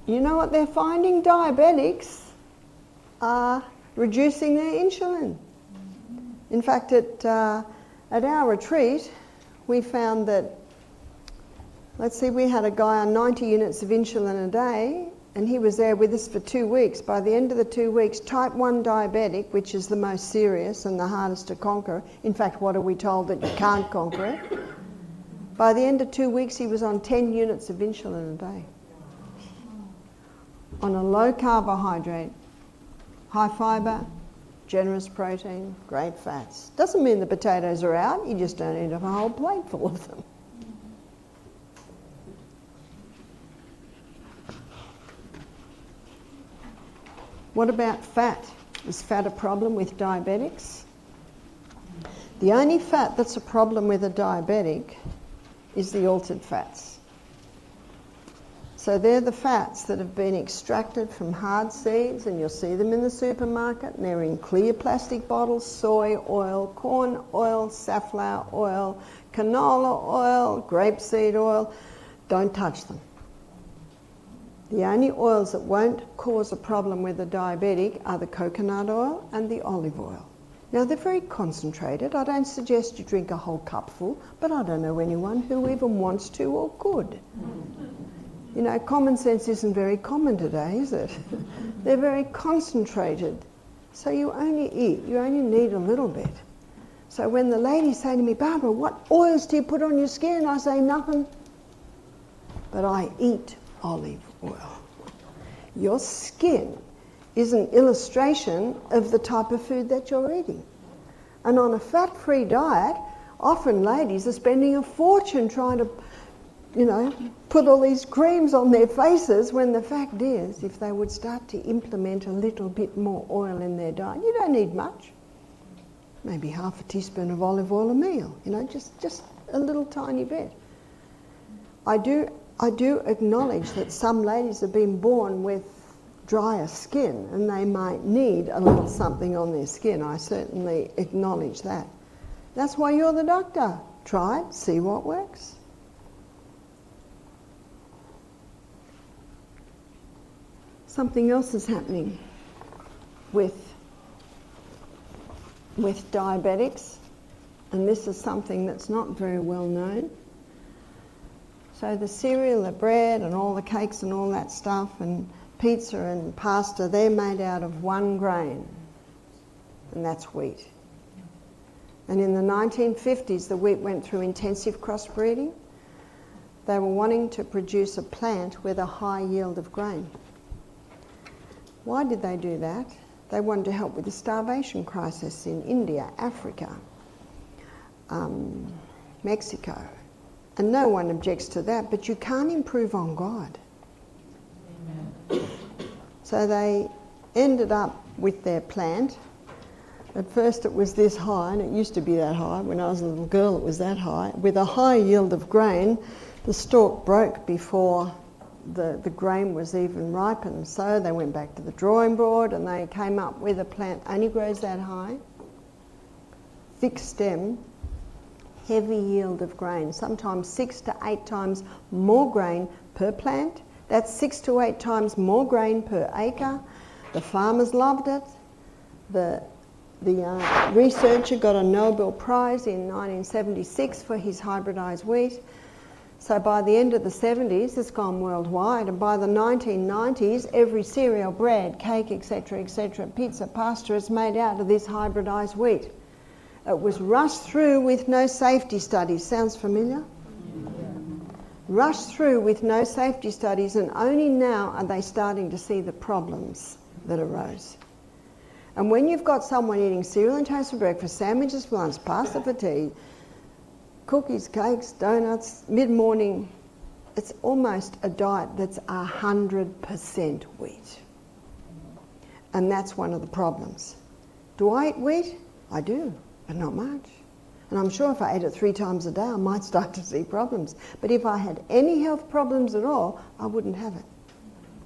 you know what they're finding? Diabetics are reducing their insulin. In fact, at our retreat, we found that, let's see, we had a guy on 90 units of insulin a day, and he was there with us for 2 weeks. By the end of the 2 weeks, type 1 diabetic, which is the most serious and the hardest to conquer, in fact, what are we told, that you can't conquer it? By the end of 2 weeks, he was on 10 units of insulin a day, on a low carbohydrate, high fibre, generous protein, great fats. Doesn't mean the potatoes are out, you just don't eat a whole plate full of them. What about fat? Is fat a problem with diabetics? The only fat that's a problem with a diabetic is the altered fats. So they're the fats that have been extracted from hard seeds, and you'll see them in the supermarket, and they're in clear plastic bottles: soy oil, corn oil, safflower oil, canola oil, grapeseed oil. Don't touch them. The only oils that won't cause a problem with a diabetic are the coconut oil and the olive oil. Now, they're very concentrated. I don't suggest you drink a whole cupful, but I don't know anyone who even wants to or could. You know, common sense isn't very common today, is it? They're very concentrated. So you only need a little bit. So when the ladies say to me, "Barbara, what oils do you put on your skin?" I say, "Nothing, but I eat olive oil." Your skin is an illustration of the type of food that you're eating. And on a fat-free diet, often ladies are spending a fortune trying to, put all these creams on their faces, when the fact is, if they would start to implement a little bit more oil in their diet, you don't need much. Maybe half a teaspoon of olive oil a meal, just a little tiny bit. I do acknowledge that some ladies have been born with drier skin and they might need a little something on their skin. I certainly acknowledge that. That's why you're the doctor. Try it, see what works. Something else is happening with diabetics, and this is something that's not very well known. So the cereal, the bread and all the cakes and all that stuff, and pizza and pasta, they're made out of one grain, and that's wheat. And in the 1950s, the wheat went through intensive crossbreeding. They were wanting to produce a plant with a high yield of grain. Why did they do that? They wanted to help with the starvation crisis in India, Africa, Mexico. And no one objects to that, but you can't improve on God. Amen. So they ended up with their plant. At first it was this high, and it used to be that high. When I was a little girl, it was that high. With a high yield of grain, the stalk broke before the grain was even ripened. So they went back to the drawing board and they came up with a plant only grows that high, thick stem, heavy yield of grain, sometimes 6 to 8 times more grain per plant. That's 6 to 8 times more grain per acre. The farmers loved it. The researcher got a Nobel Prize in 1976 for his hybridized wheat. So by the end of the 70s, it's gone worldwide, and by the 1990s, every cereal, bread, cake, etc., pizza, pasta is made out of this hybridized wheat. It was rushed through with no safety studies. Sounds familiar? Yeah. Rushed through with no safety studies, and only now are they starting to see the problems that arose. And when you've got someone eating cereal and toast for breakfast, sandwiches for lunch, pasta for tea, cookies, cakes, donuts, mid-morning, it's almost a diet that's 100% wheat. And that's one of the problems. Do I eat wheat? I do, but not much. And I'm sure if I ate it 3 times a day, I might start to see problems. But if I had any health problems at all, I wouldn't have it.